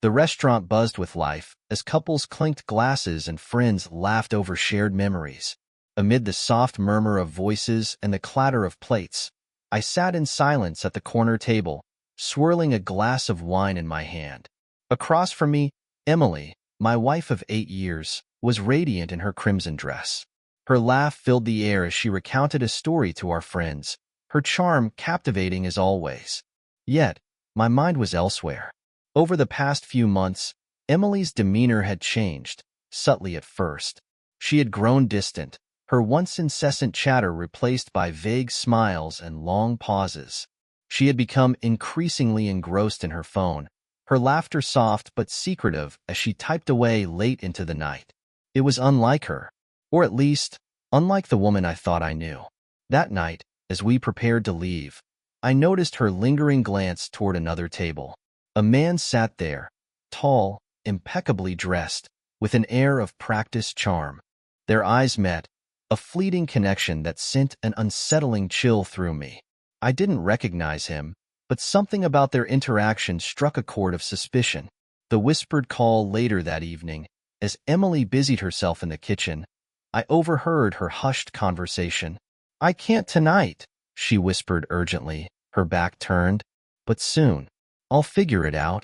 The restaurant buzzed with life as couples clinked glasses and friends laughed over shared memories. Amid the soft murmur of voices and the clatter of plates, I sat in silence at the corner table, swirling a glass of wine in my hand. Across from me, Emily, my wife of 8 years, was radiant in her crimson dress. Her laugh filled the air as she recounted a story to our friends, her charm captivating as always. Yet, my mind was elsewhere. Over the past few months, Emily's demeanor had changed, subtly at first. She had grown distant, her once incessant chatter replaced by vague smiles and long pauses. She had become increasingly engrossed in her phone, her laughter soft but secretive as she typed away late into the night. It was unlike her, or at least, unlike the woman I thought I knew. That night, as we prepared to leave, I noticed her lingering glance toward another table. A man sat there, tall, impeccably dressed, with an air of practiced charm. Their eyes met, a fleeting connection that sent an unsettling chill through me. I didn't recognize him, but something about their interaction struck a chord of suspicion. The whispered call later that evening, as Emily busied herself in the kitchen, I overheard her hushed conversation. "I can't tonight," she whispered urgently, her back turned. "But soon. I'll figure it out."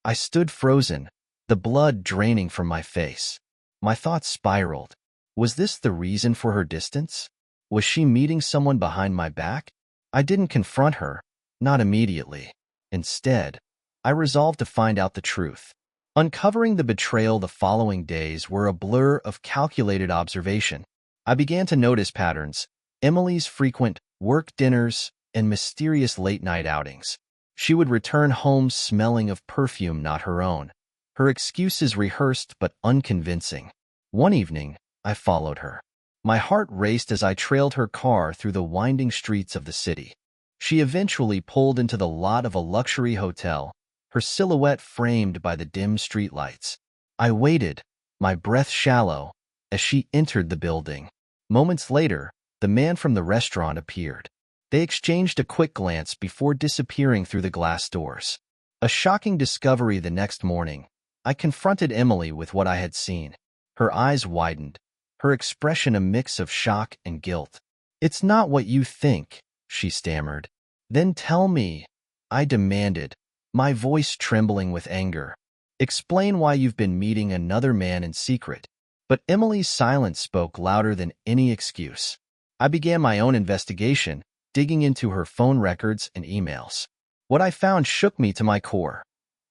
I stood frozen, the blood draining from my face. My thoughts spiraled. Was this the reason for her distance? Was she meeting someone behind my back? I didn't confront her, not immediately. Instead, I resolved to find out the truth. Uncovering the betrayal the following days were a blur of calculated observation. I began to notice patterns: Emily's frequent work dinners and mysterious late-night outings. She would return home smelling of perfume not her own, her excuses rehearsed but unconvincing. One evening, I followed her. My heart raced as I trailed her car through the winding streets of the city. She eventually pulled into the lot of a luxury hotel, her silhouette framed by the dim streetlights. I waited, my breath shallow, as she entered the building. Moments later, the man from the restaurant appeared. They exchanged a quick glance before disappearing through the glass doors. A shocking discovery the next morning. I confronted Emily with what I had seen. Her eyes widened, her expression a mix of shock and guilt. "It's not what you think," she stammered. "Then tell me," I demanded, my voice trembling with anger. "Explain why you've been meeting another man in secret." But Emily's silence spoke louder than any excuse. I began my own investigation, digging into her phone records and emails. What I found shook me to my core.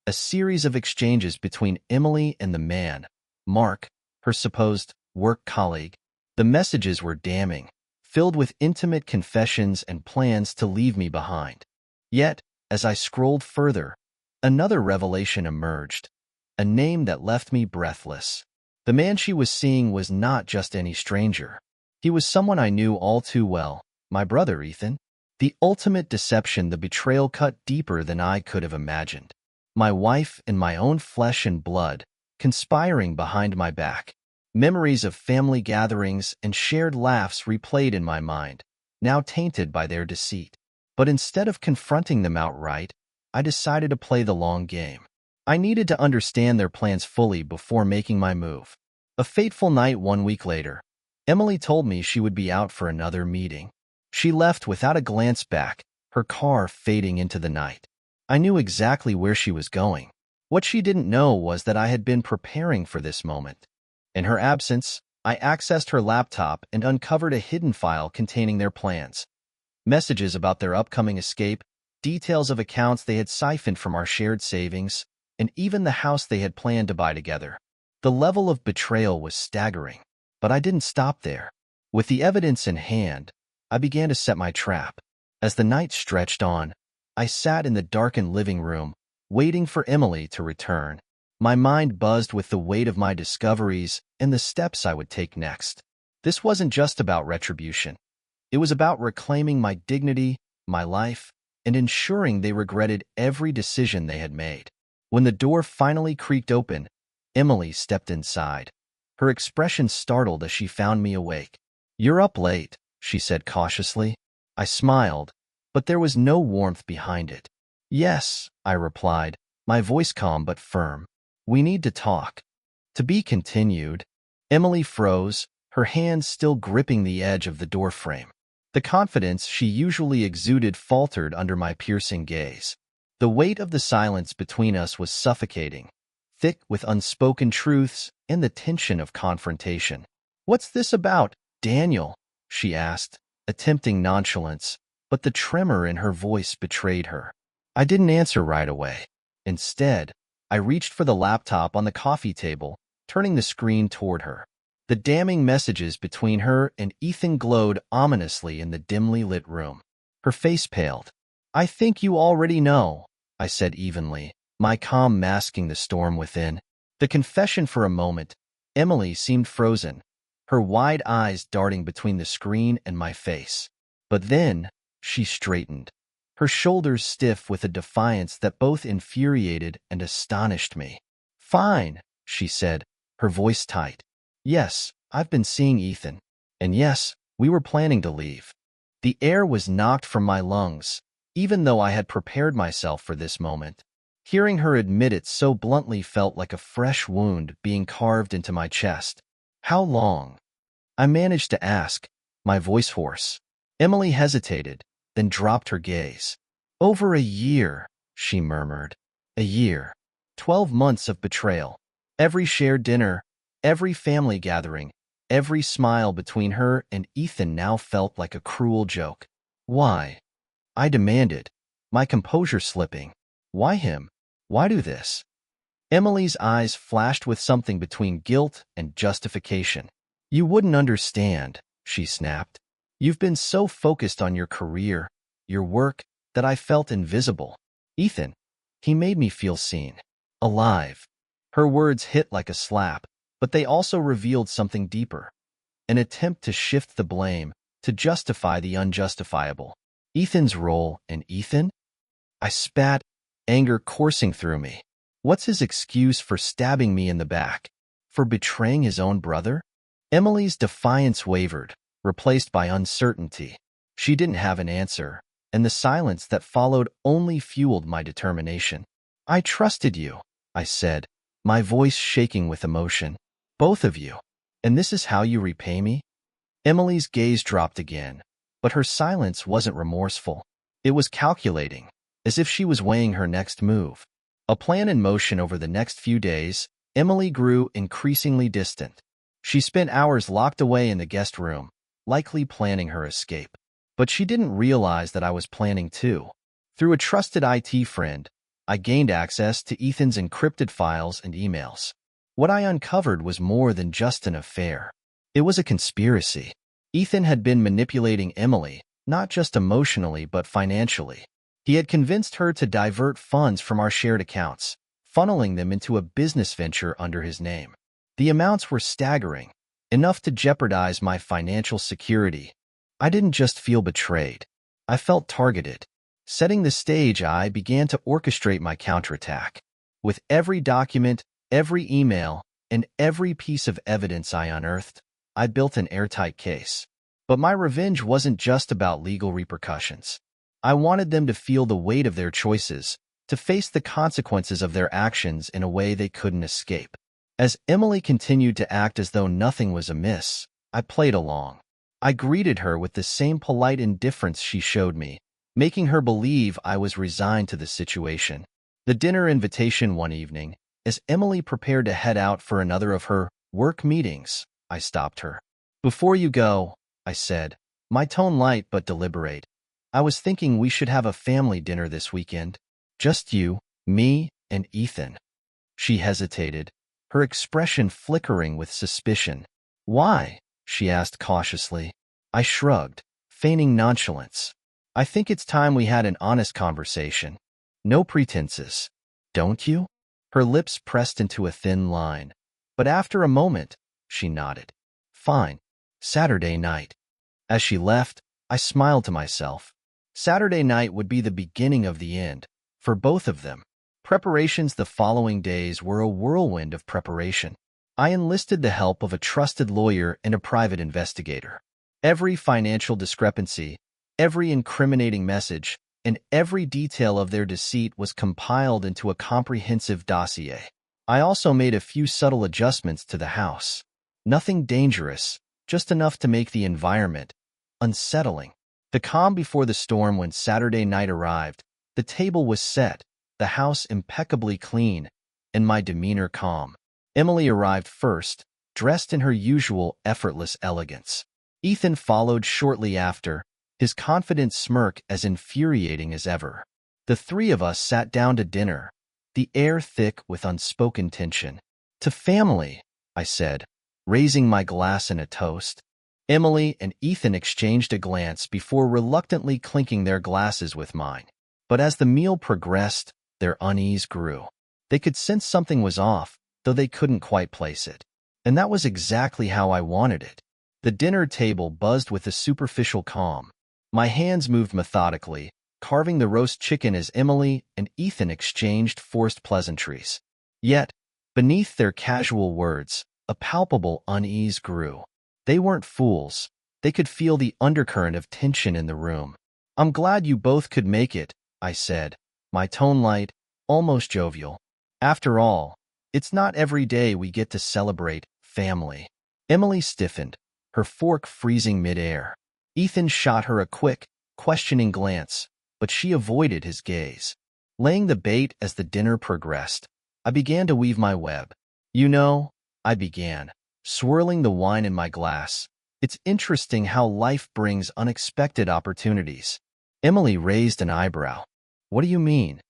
A series of exchanges between Emily and the man, Mark, her supposed work colleague. The messages were damning, filled with intimate confessions and plans to leave me behind. Yet, as I scrolled further, another revelation emerged, a name that left me breathless. The man she was seeing was not just any stranger. He was someone I knew all too well, my brother Ethan. The ultimate deception, the betrayal cut deeper than I could have imagined. My wife and my own flesh and blood, conspiring behind my back. Memories of family gatherings and shared laughs replayed in my mind, now tainted by their deceit. But instead of confronting them outright, I decided to play the long game. I needed to understand their plans fully before making my move. A fateful night 1 week later, Emily told me she would be out for another meeting. She left without a glance back, her car fading into the night. I knew exactly where she was going. What she didn't know was that I had been preparing for this moment. In her absence, I accessed her laptop and uncovered a hidden file containing their plans. Messages about their upcoming escape, details of accounts they had siphoned from our shared savings, and even the house they had planned to buy together. The level of betrayal was staggering, but I didn't stop there. With the evidence in hand, I began to set my trap. As the night stretched on, I sat in the darkened living room, waiting for Emily to return. My mind buzzed with the weight of my discoveries and the steps I would take next. This wasn't just about retribution. It was about reclaiming my dignity, my life, and ensuring they regretted every decision they had made. When the door finally creaked open, Emily stepped inside. Her expression startled as she found me awake. "You're up late," she said cautiously. I smiled, but there was no warmth behind it. "Yes," I replied, my voice calm but firm. We need to talk. To be continued. Emily froze, her hands still gripping the edge of the doorframe. The confidence she usually exuded faltered under my piercing gaze. The weight of the silence between us was suffocating, thick with unspoken truths and the tension of confrontation. "What's this about, Daniel?" she asked, attempting nonchalance, but the tremor in her voice betrayed her. I didn't answer right away. Instead, I reached for the laptop on the coffee table, turning the screen toward her. The damning messages between her and Ethan glowed ominously in the dimly lit room. Her face paled. "I think you already know," I said evenly, my calm masking the storm within. The confession for a moment, Emily seemed frozen, her wide eyes darting between the screen and my face. But then, she straightened, her shoulders stiff with a defiance that both infuriated and astonished me. "Fine," she said, her voice tight. "Yes, I've been seeing Ethan. And yes, we were planning to leave." The air was knocked from my lungs, even though I had prepared myself for this moment. Hearing her admit it so bluntly felt like a fresh wound being carved into my chest. "How long?" I managed to ask, my voice hoarse. Emily hesitated, then dropped her gaze. "Over a year," she murmured. "A year. 12 months of betrayal. Every shared dinner, every family gathering, every smile between her and Ethan now felt like a cruel joke." "Why?" I demanded, my composure slipping. "Why him? Why do this?" Emily's eyes flashed with something between guilt and justification. "You wouldn't understand," she snapped. "You've been so focused on your career, your work, that I felt invisible. Ethan, he made me feel seen. Alive." Her words hit like a slap, but they also revealed something deeper. An attempt to shift the blame, to justify the unjustifiable. Ethan's role in Ethan? I spat, anger coursing through me. What's his excuse for stabbing me in the back? For betraying his own brother? Emily's defiance wavered, replaced by uncertainty. She didn't have an answer, and the silence that followed only fueled my determination. "I trusted you," I said, my voice shaking with emotion. "Both of you. And this is how you repay me?" Emily's gaze dropped again, but her silence wasn't remorseful. It was calculating, as if she was weighing her next move. A plan in motion over the next few days, Emily grew increasingly distant. She spent hours locked away in the guest room, likely planning her escape. But she didn't realize that I was planning too. Through a trusted IT friend, I gained access to Ethan's encrypted files and emails. What I uncovered was more than just an affair. It was a conspiracy. Ethan had been manipulating Emily, not just emotionally but financially. He had convinced her to divert funds from our shared accounts, funneling them into a business venture under his name. The amounts were staggering, enough to jeopardize my financial security. I didn't just feel betrayed. I felt targeted. Setting the stage, I began to orchestrate my counterattack. With every document, every email, and every piece of evidence I unearthed, I built an airtight case. But my revenge wasn't just about legal repercussions. I wanted them to feel the weight of their choices, to face the consequences of their actions in a way they couldn't escape. As Emily continued to act as though nothing was amiss, I played along. I greeted her with the same polite indifference she showed me, making her believe I was resigned to the situation. The dinner invitation one evening, as Emily prepared to head out for another of her work meetings, I stopped her. "Before you go," I said, my tone light but deliberate, "I was thinking we should have a family dinner this weekend. Just you, me, and Ethan." She hesitated, her expression flickering with suspicion. "Why?" she asked cautiously. I shrugged, feigning nonchalance. "I think it's time we had an honest conversation. No pretenses. Don't you?" Her lips pressed into a thin line, but after a moment, she nodded. "Fine. Saturday night." As she left, I smiled to myself. Saturday night would be the beginning of the end, for both of them. Preparations the following days were a whirlwind of preparation. I enlisted the help of a trusted lawyer and a private investigator. Every financial discrepancy, every incriminating message, and every detail of their deceit was compiled into a comprehensive dossier. I also made a few subtle adjustments to the house. Nothing dangerous, just enough to make the environment unsettling. The calm before the storm when Saturday night arrived. The table was set, the house impeccably clean, and my demeanor calm. Emily arrived first, dressed in her usual effortless elegance. Ethan followed shortly after, his confident smirk as infuriating as ever. The three of us sat down to dinner, the air thick with unspoken tension. "To family," I said, raising my glass in a toast. Emily and Ethan exchanged a glance before reluctantly clinking their glasses with mine. But as the meal progressed, their unease grew. They could sense something was off, though they couldn't quite place it. And that was exactly how I wanted it. The dinner table buzzed with a superficial calm. My hands moved methodically, carving the roast chicken as Emily and Ethan exchanged forced pleasantries. Yet, beneath their casual words, a palpable unease grew. They weren't fools. They could feel the undercurrent of tension in the room. "I'm glad you both could make it," I said, my tone light, almost jovial. "After all, it's not every day we get to celebrate family." Emily stiffened, her fork freezing midair. Ethan shot her a quick, questioning glance, but she avoided his gaze. Laying the bait as the dinner progressed, I began to weave my web. "You know," I began, swirling the wine in my glass, "it's interesting how life brings unexpected opportunities." Emily raised an eyebrow. "What do you mean?"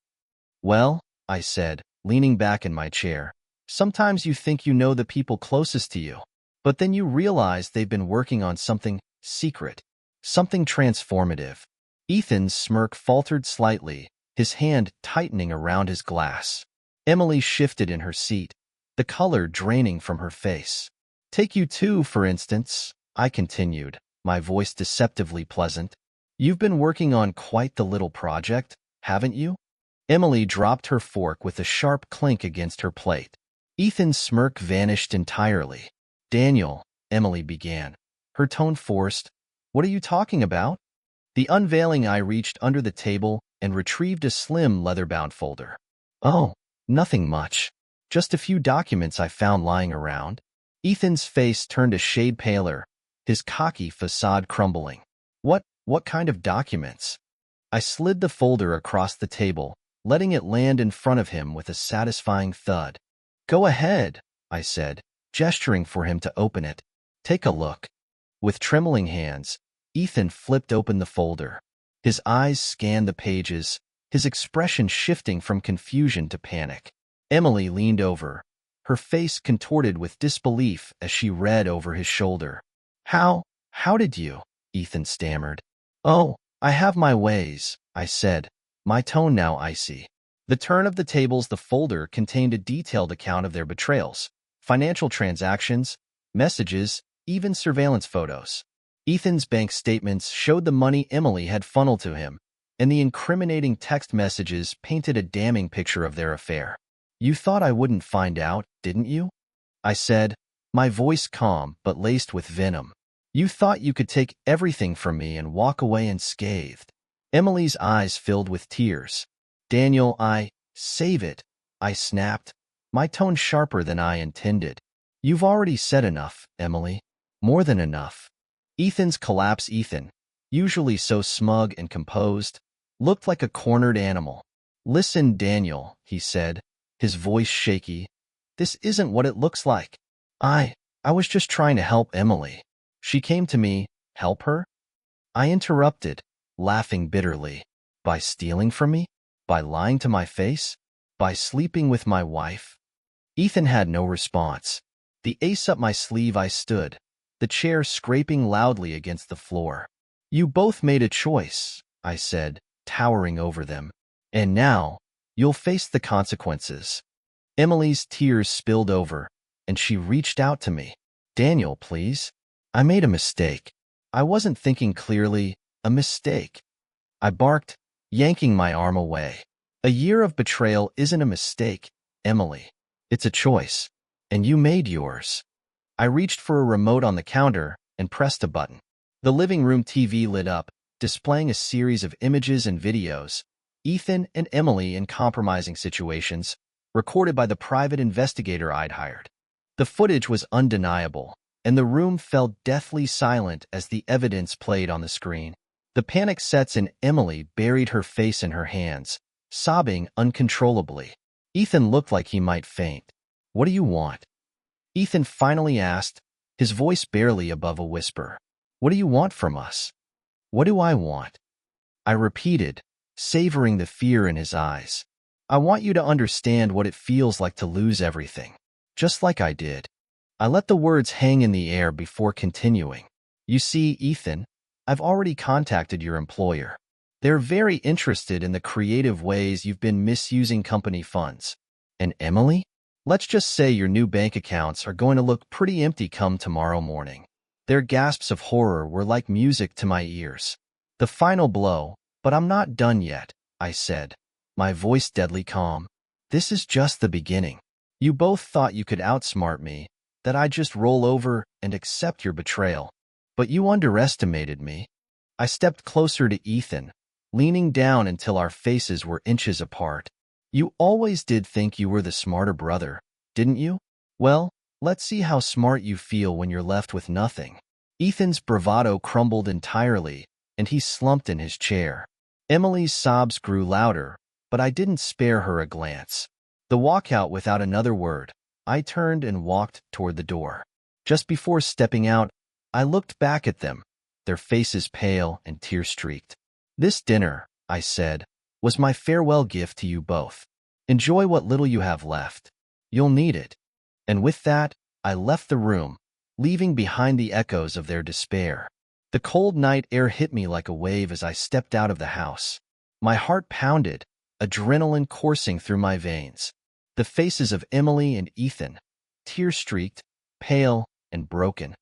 "Well," I said, leaning back in my chair, "sometimes you think you know the people closest to you, but then you realize they've been working on something secret, something transformative." Ethan's smirk faltered slightly, his hand tightening around his glass. Emily shifted in her seat, the color draining from her face. "Take you two, for instance," I continued, my voice deceptively pleasant. "You've been working on quite the little project, haven't you?" Emily dropped her fork with a sharp clink against her plate. Ethan's smirk vanished entirely. "Daniel," Emily began, her tone forced, "what are you talking about?" The unveiling I reached under the table and retrieved a slim leather-bound folder. "Oh, nothing much. Just a few documents I found lying around." Ethan's face turned a shade paler, his cocky facade crumbling. What kind of documents?" I slid the folder across the table, letting it land in front of him with a satisfying thud. "Go ahead," I said, gesturing for him to open it. "Take a look." With trembling hands, Ethan flipped open the folder. His eyes scanned the pages, his expression shifting from confusion to panic. Emily leaned over, her face contorted with disbelief as she read over his shoulder. How did you?" Ethan stammered. "Oh, I have my ways," I said, my tone now icy. The turn of the tables, the folder contained a detailed account of their betrayals, financial transactions, messages, even surveillance photos. Ethan's bank statements showed the money Emily had funneled to him, and the incriminating text messages painted a damning picture of their affair. "You thought I wouldn't find out, didn't you?" I said, my voice calm but laced with venom. "You thought you could take everything from me and walk away unscathed." Emily's eyes filled with tears. "Daniel, save it," I snapped, my tone sharper than I intended. "You've already said enough, Emily. More than enough." Ethan's collapse. Ethan, usually so smug and composed, looked like a cornered animal. "Listen, Daniel," he said, his voice shaky. "This isn't what it looks like. I was just trying to help Emily. She came to me. Help her?" I interrupted, laughing bitterly. "By stealing from me? By lying to my face? By sleeping with my wife?" Ethan had no response. The ace up my sleeve I stood, the chair scraping loudly against the floor. "You both made a choice," I said, towering over them. "And now, you'll face the consequences." Emily's tears spilled over, and she reached out to me. "Daniel, please. I made a mistake. I wasn't thinking clearly. A mistake." I barked, yanking my arm away. "A year of betrayal isn't a mistake, Emily. It's a choice, and you made yours." I reached for a remote on the counter and pressed a button. The living room TV lit up, displaying a series of images and videos, Ethan and Emily in compromising situations, recorded by the private investigator I'd hired. The footage was undeniable, and the room fell deathly silent as the evidence played on the screen. The panic sets in. Emily buried her face in her hands, sobbing uncontrollably. Ethan looked like he might faint. "What do you want?" Ethan finally asked, his voice barely above a whisper. "What do you want from us?" "What do I want?" I repeated, savoring the fear in his eyes. "I want you to understand what it feels like to lose everything, just like I did." I let the words hang in the air before continuing. "You see, Ethan, I've already contacted your employer. They're very interested in the creative ways you've been misusing company funds. And Emily? Let's just say your new bank accounts are going to look pretty empty come tomorrow morning." Their gasps of horror were like music to my ears. "The final blow, but I'm not done yet," I said, my voice deadly calm. "This is just the beginning. You both thought you could outsmart me, that I'd just roll over and accept your betrayal. But you underestimated me." I stepped closer to Ethan, leaning down until our faces were inches apart. "You always did think you were the smarter brother, didn't you? Well, let's see how smart you feel when you're left with nothing." Ethan's bravado crumbled entirely, and he slumped in his chair. Emily's sobs grew louder, but I didn't spare her a glance. The walkout without another word, I turned and walked toward the door. Just before stepping out, I looked back at them, their faces pale and tear-streaked. "This dinner," I said, "was my farewell gift to you both. Enjoy what little you have left. You'll need it." And with that, I left the room, leaving behind the echoes of their despair. The cold night air hit me like a wave as I stepped out of the house. My heart pounded, adrenaline coursing through my veins. The faces of Emily and Ethan, tear-streaked, pale, and broken,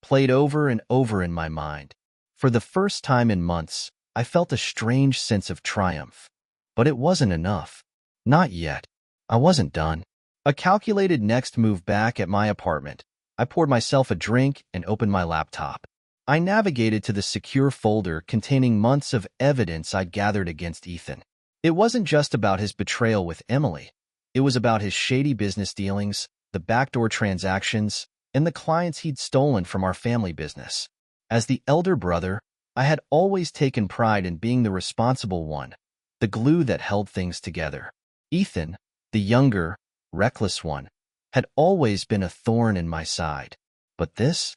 played over and over in my mind. For the first time in months, I felt a strange sense of triumph. But it wasn't enough. Not yet. I wasn't done. A calculated next move back at my apartment. I poured myself a drink and opened my laptop. I navigated to the secure folder containing months of evidence I'd gathered against Ethan. It wasn't just about his betrayal with Emily. It was about his shady business dealings, the backdoor transactions, and the clients he'd stolen from our family business. As the elder brother, I had always taken pride in being the responsible one, the glue that held things together. Ethan, the younger, reckless one, had always been a thorn in my side. But this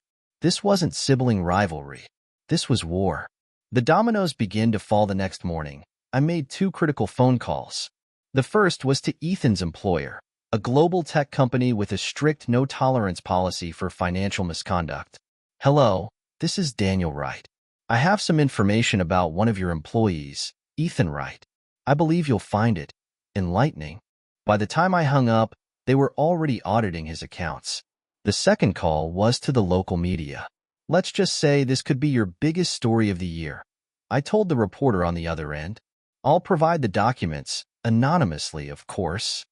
wasn't sibling rivalry. This was war. The dominoes began to fall the next morning. I made 2 critical phone calls. The first was to Ethan's employer, a global tech company with a strict no-tolerance policy for financial misconduct. "Hello, this is Daniel Wright. I have some information about one of your employees, Ethan Wright. I believe you'll find it enlightening." By the time I hung up, they were already auditing his accounts. The second call was to the local media. "Let's just say this could be your biggest story of the year," I told the reporter on the other end. "I'll provide the documents, anonymously, of course."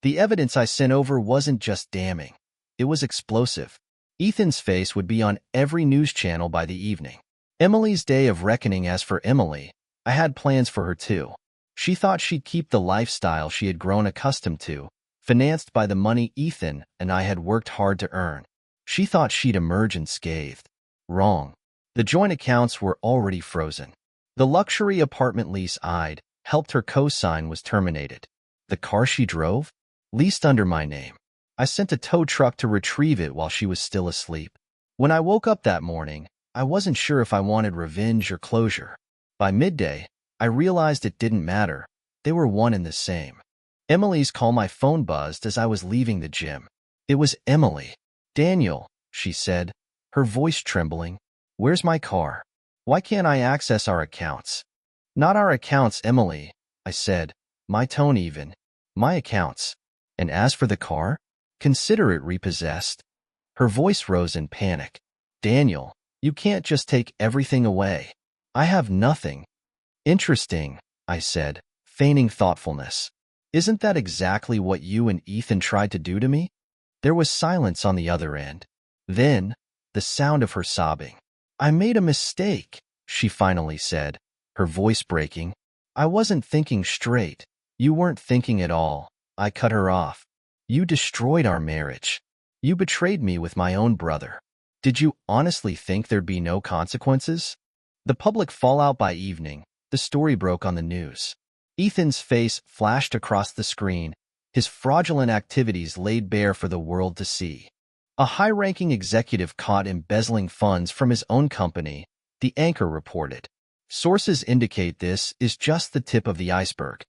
The evidence I sent over wasn't just damning. It was explosive. Ethan's face would be on every news channel by the evening. Emily's day of reckoning. As for Emily, I had plans for her too. She thought she'd keep the lifestyle she had grown accustomed to, financed by the money Ethan and I had worked hard to earn. She thought she'd emerge unscathed. Wrong. The joint accounts were already frozen. The luxury apartment lease I'd helped her co-sign was terminated. The car she drove? Leased under my name. I sent a tow truck to retrieve it while she was still asleep. When I woke up that morning, I wasn't sure if I wanted revenge or closure. By midday, I realized it didn't matter. They were one and the same. Emily's call. My phone buzzed as I was leaving the gym. It was Emily. "Daniel," she said, her voice trembling. "Where's my car? Why can't I access our accounts?" "Not our accounts, Emily," I said, my tone even. "My accounts. And as for the car, consider it repossessed." Her voice rose in panic. "Daniel, you can't just take everything away. I have nothing." "Interesting," I said, feigning thoughtfulness. "Isn't that exactly what you and Ethan tried to do to me?" There was silence on the other end. Then, the sound of her sobbing. "I made a mistake," she finally said, her voice breaking. I wasn't thinking straight. You weren't thinking at all. I cut her off. You destroyed our marriage. You betrayed me with my own brother. Did you honestly think there'd be no consequences? The public fallout. By evening, the story broke on the news. Ethan's face flashed across the screen, his fraudulent activities laid bare for the world to see. A high-ranking executive caught embezzling funds from his own company, the anchor reported. Sources indicate this is just the tip of the iceberg.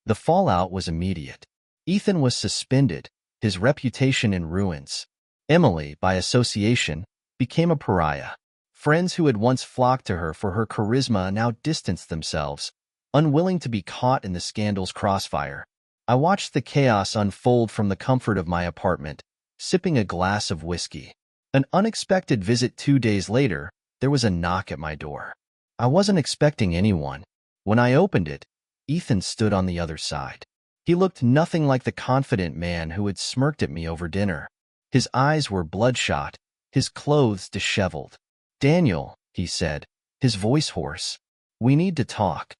The fallout was immediate. Ethan was suspended, his reputation in ruins. Emily, by association, became a pariah. Friends who had once flocked to her for her charisma now distanced themselves, unwilling to be caught in the scandal's crossfire. I watched the chaos unfold from the comfort of my apartment, sipping a glass of whiskey. An unexpected visit 2 days later, there was a knock at my door. I wasn't expecting anyone. When I opened it, Ethan stood on the other side. He looked nothing like the confident man who had smirked at me over dinner. His eyes were bloodshot, his clothes disheveled. "Daniel," he said, his voice hoarse, "we need to talk."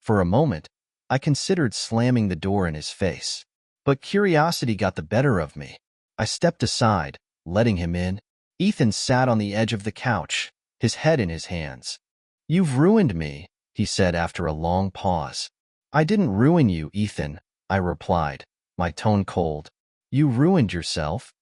For a moment, I considered slamming the door in his face. But curiosity got the better of me. I stepped aside, letting him in. Ethan sat on the edge of the couch, his head in his hands. "You've ruined me," he said after a long pause. "I didn't ruin you, Ethan," I replied, my tone cold. "You ruined yourself."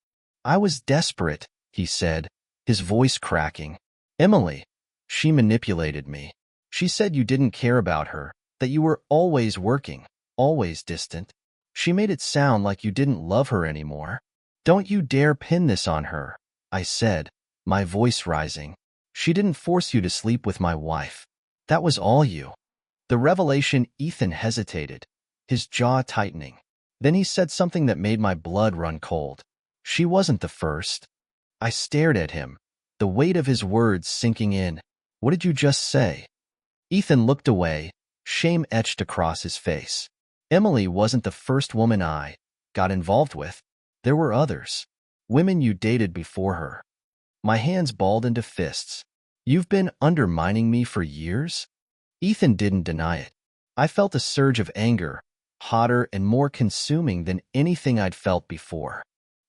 "I was desperate," he said, his voice cracking. "Emily, she manipulated me. She said you didn't care about her, that you were always working, always distant. She made it sound like you didn't love her anymore." "Don't you dare pin this on her," I said, my voice rising. "She didn't force you to sleep with my wife. That was all you." The revelation. Ethan hesitated, his jaw tightening. Then he said something that made my blood run cold. "She wasn't the first." I stared at him, the weight of his words sinking in. "What did you just say?" Ethan looked away, shame etched across his face. "Emily wasn't the first woman I got involved with. There were others. Women you dated before her." My hands balled into fists. "You've been undermining me for years?" Ethan didn't deny it. I felt a surge of anger, hotter and more consuming than anything I'd felt before.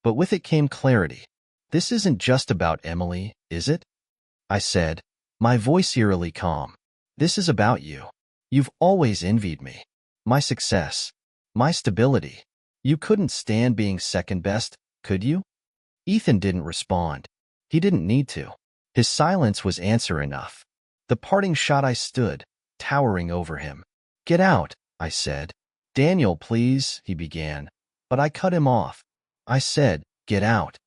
But with it came clarity. "This isn't just about Emily, is it?" I said, my voice eerily calm. "This is about you. You've always envied me. My success. My stability. You couldn't stand being second best, could you?" Ethan didn't respond. He didn't need to. His silence was answer enough. The parting shot. I stood, towering over him. "Get out," I said. "Daniel, please," he began. But I cut him off. I said, "Get out."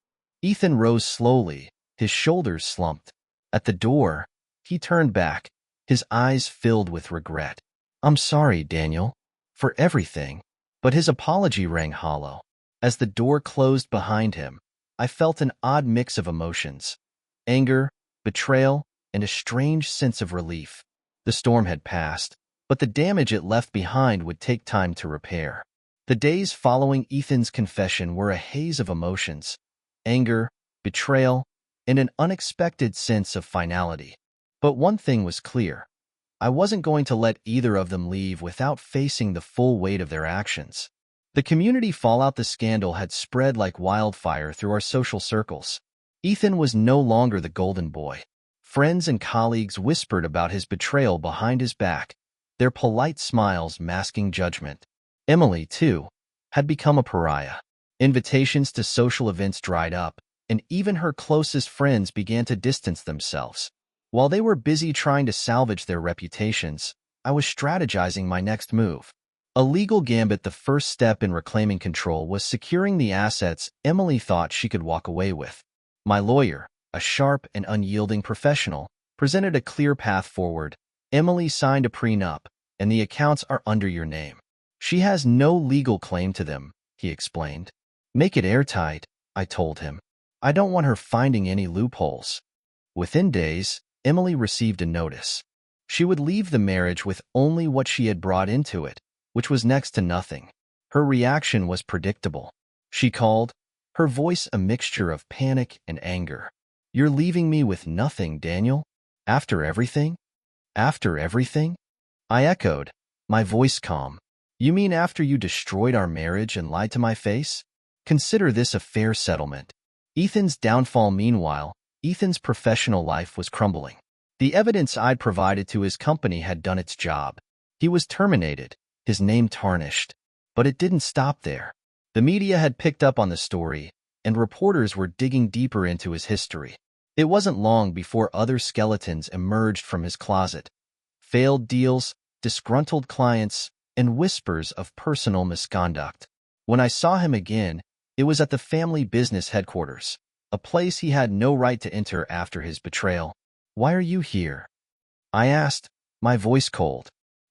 Ethan rose slowly, his shoulders slumped. At the door, he turned back, his eyes filled with regret. "I'm sorry, Daniel, for everything." But his apology rang hollow. As the door closed behind him, I felt an odd mix of emotions: anger, betrayal, and a strange sense of relief. The storm had passed, but the damage it left behind would take time to repair. The days following Ethan's confession were a haze of emotions: anger, betrayal, and an unexpected sense of finality. But one thing was clear. I wasn't going to let either of them leave without facing the full weight of their actions. The community fallout. The scandal had spread like wildfire through our social circles. Ethan was no longer the golden boy. Friends and colleagues whispered about his betrayal behind his back, their polite smiles masking judgment. Emily, too, had become a pariah. Invitations to social events dried up, and even her closest friends began to distance themselves. While they were busy trying to salvage their reputations, I was strategizing my next move. A legal gambit. The first step in reclaiming control was securing the assets Emily thought she could walk away with. My lawyer, a sharp and unyielding professional, presented a clear path forward. "Emily signed a prenup, and the accounts are under your name. She has no legal claim to them," he explained. "Make it airtight," I told him. "I don't want her finding any loopholes." Within days, Emily received a notice. She would leave the marriage with only what she had brought into it, which was next to nothing. Her reaction was predictable. She called, her voice a mixture of panic and anger. "You're leaving me with nothing, Daniel? After everything?" After everything? I echoed, my voice calm. You mean after you destroyed our marriage and lied to my face? Consider this a fair settlement. Ethan's downfall meanwhile, Ethan's professional life was crumbling. The evidence I'd provided to his company had done its job. He was terminated, his name tarnished. But it didn't stop there. The media had picked up on the story, and reporters were digging deeper into his history. It wasn't long before other skeletons emerged from his closet. Failed deals, disgruntled clients, and whispers of personal misconduct. When I saw him again, it was at the family business headquarters, a place he had no right to enter after his betrayal. Why are you here? I asked, my voice cold.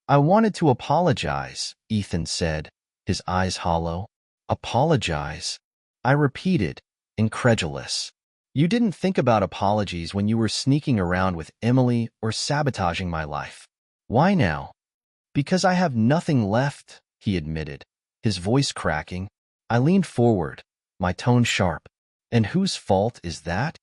I wanted to apologize, Ethan said, his eyes hollow. Apologize? I repeated, incredulous. You didn't think about apologies when you were sneaking around with Emily or sabotaging my life. Why now? Because I have nothing left, he admitted, his voice cracking. I leaned forward, my tone sharp. And whose fault is that?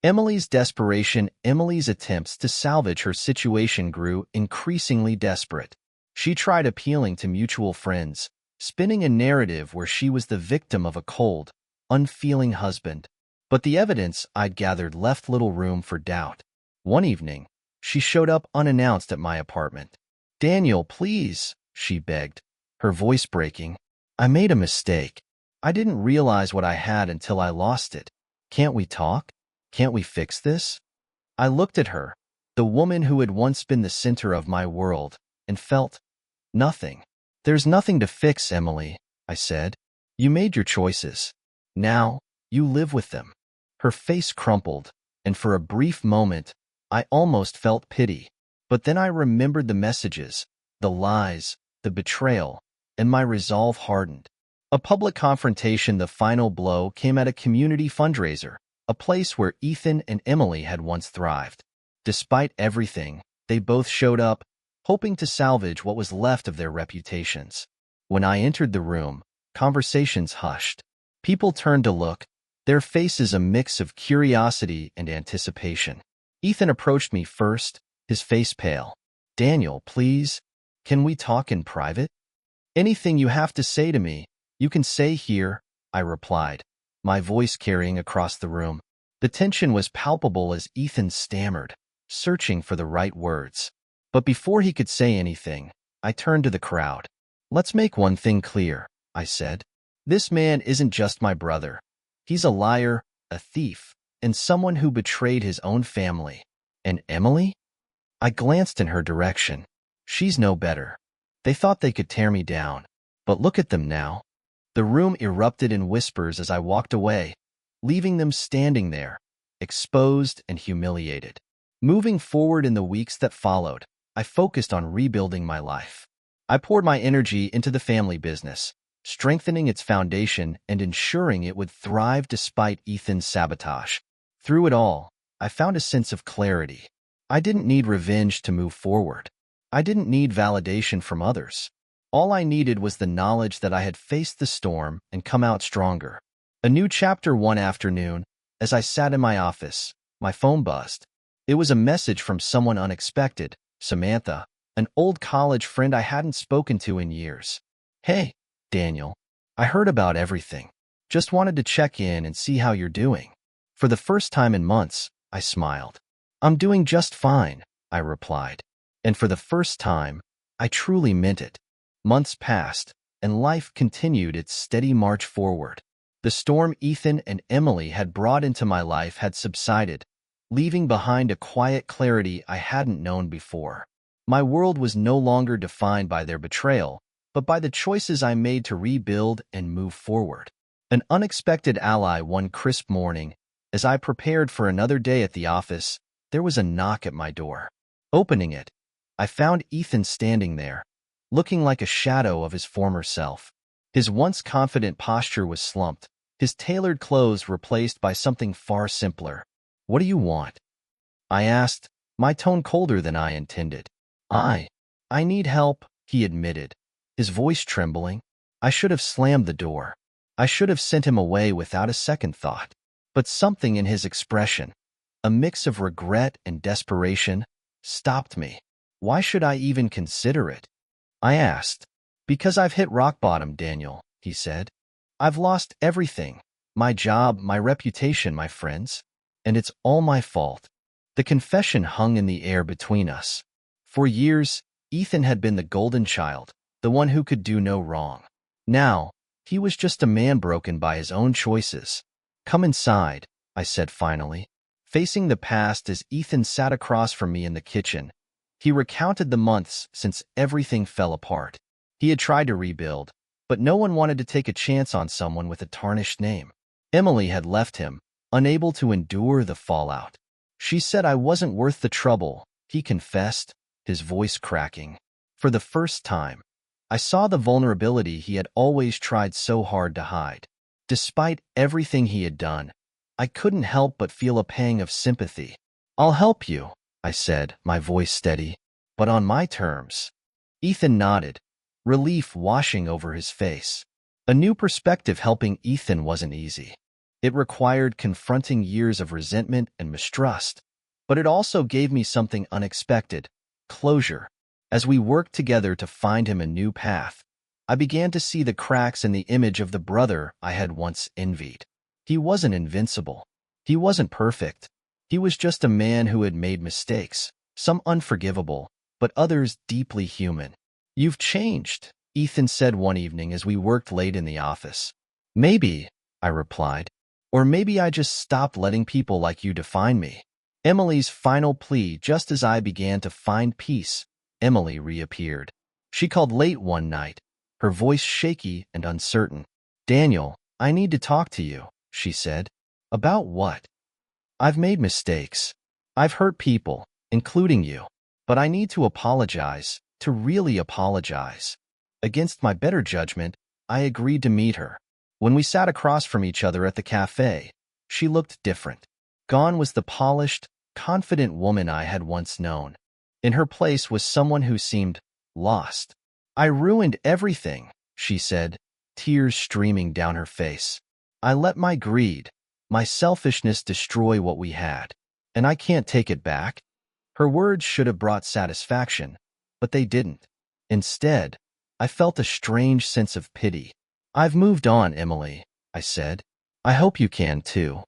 Emily's desperation. Emily's attempts to salvage her situation grew increasingly desperate. She tried appealing to mutual friends, spinning a narrative where she was the victim of a cold, unfeeling husband. But the evidence I'd gathered left little room for doubt. One evening, she showed up unannounced at my apartment. Daniel, please, she begged, her voice breaking. I made a mistake. I didn't realize what I had until I lost it. Can't we talk? Can't we fix this? I looked at her, the woman who had once been the center of my world, and felt nothing. There's nothing to fix, Emily, I said. You made your choices. Now, you live with them. Her face crumpled, and for a brief moment, I almost felt pity. But then I remembered the messages, the lies, the betrayal, and my resolve hardened. A public confrontation. The final blow came at a community fundraiser, a place where Ethan and Emily had once thrived. Despite everything, they both showed up, hoping to salvage what was left of their reputations. When I entered the room, conversations hushed. People turned to look, their faces a mix of curiosity and anticipation. Ethan approached me first, his face pale. Daniel, please, can we talk in private? Anything you have to say to me, you can say here, I replied, my voice carrying across the room. The tension was palpable as Ethan stammered, searching for the right words. But before he could say anything, I turned to the crowd. Let's make one thing clear, I said. This man isn't just my brother. He's a liar, a thief, and someone who betrayed his own family. And Emily? I glanced in her direction. She's no better. They thought they could tear me down. But look at them now. The room erupted in whispers as I walked away, leaving them standing there, exposed and humiliated. Moving forward in the weeks that followed, I focused on rebuilding my life. I poured my energy into the family business, strengthening its foundation and ensuring it would thrive despite Ethan's sabotage. Through it all, I found a sense of clarity. I didn't need revenge to move forward. I didn't need validation from others. All I needed was the knowledge that I had faced the storm and come out stronger. A new chapter. One afternoon, as I sat in my office, my phone buzzed. It was a message from someone unexpected, Samantha, an old college friend I hadn't spoken to in years. Hey, Daniel, I heard about everything. Just wanted to check in and see how you're doing. For the first time in months, I smiled. I'm doing just fine, I replied. And for the first time, I truly meant it. Months passed, and life continued its steady march forward. The storm Ethan and Emily had brought into my life had subsided, leaving behind a quiet clarity I hadn't known before. My world was no longer defined by their betrayal, but by the choices I made to rebuild and move forward. An unexpected ally. One crisp morning, as I prepared for another day at the office, there was a knock at my door. Opening it, I found Ethan standing there, looking like a shadow of his former self. His once confident posture was slumped, his tailored clothes replaced by something far simpler. What do you want? I asked, my tone colder than I intended. I need help, he admitted, his voice trembling. I should have slammed the door. I should have sent him away without a second thought. But something in his expression, a mix of regret and desperation, stopped me. Why should I even consider it? I asked. Because I've hit rock bottom, Daniel, he said. I've lost everything. My job, my reputation, my friends. And it's all my fault. The confession hung in the air between us. For years, Ethan had been the golden child, the one who could do no wrong. Now, he was just a man broken by his own choices. Come inside, I said finally, facing the past as Ethan sat across from me in the kitchen. He recounted the months since everything fell apart. He had tried to rebuild, but no one wanted to take a chance on someone with a tarnished name. Emily had left him, unable to endure the fallout. She said I wasn't worth the trouble, he confessed, his voice cracking. For the first time, I saw the vulnerability he had always tried so hard to hide. Despite everything he had done, I couldn't help but feel a pang of sympathy. I'll help you, I said, my voice steady, but on my terms. Ethan nodded, relief washing over his face. A new perspective helping Ethan wasn't easy. It required confronting years of resentment and mistrust, but it also gave me something unexpected, closure. As we worked together to find him a new path, I began to see the cracks in the image of the brother I had once envied. He wasn't invincible. He wasn't perfect. He was just a man who had made mistakes, some unforgivable, but others deeply human. You've changed, Ethan said one evening as we worked late in the office. Maybe, I replied, or maybe I just stopped letting people like you define me. Emily's final plea just as I began to find peace. Emily reappeared. She called late one night, her voice shaky and uncertain. Daniel, I need to talk to you, she said. About what? I've made mistakes. I've hurt people, including you. But I need to apologize, to really apologize. Against my better judgment, I agreed to meet her. When we sat across from each other at the cafe, she looked different. Gone was the polished, confident woman I had once known. In her place was someone who seemed lost. I ruined everything, she said, tears streaming down her face. I let my greed, my selfishness destroy what we had, and I can't take it back. Her words should have brought satisfaction, but they didn't. Instead, I felt a strange sense of pity. I've moved on, Emily, I said. I hope you can too.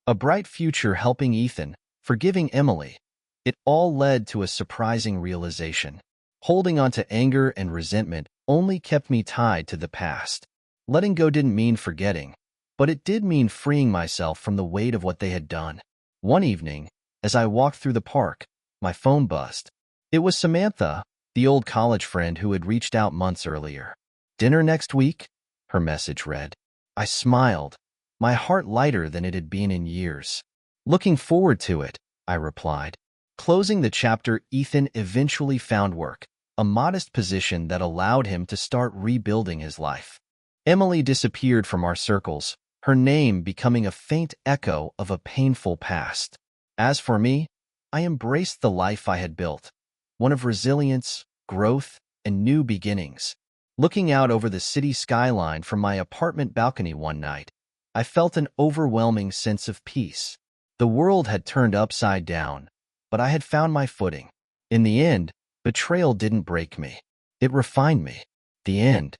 A bright future helping Ethan, forgiving Emily. It all led to a surprising realization. Holding on to anger and resentment only kept me tied to the past. Letting go didn't mean forgetting, but it did mean freeing myself from the weight of what they had done. One evening, as I walked through the park, my phone buzzed. It was Samantha, the old college friend who had reached out months earlier. Dinner next week? Her message read. I smiled, my heart lighter than it had been in years. Looking forward to it, I replied. Closing the chapter, Ethan eventually found work, a modest position that allowed him to start rebuilding his life. Emily disappeared from our circles, her name becoming a faint echo of a painful past. As for me, I embraced the life I had built, one of resilience, growth, and new beginnings. Looking out over the city skyline from my apartment balcony one night, I felt an overwhelming sense of peace. The world had turned upside down, but I had found my footing. In the end, betrayal didn't break me. It refined me. The end.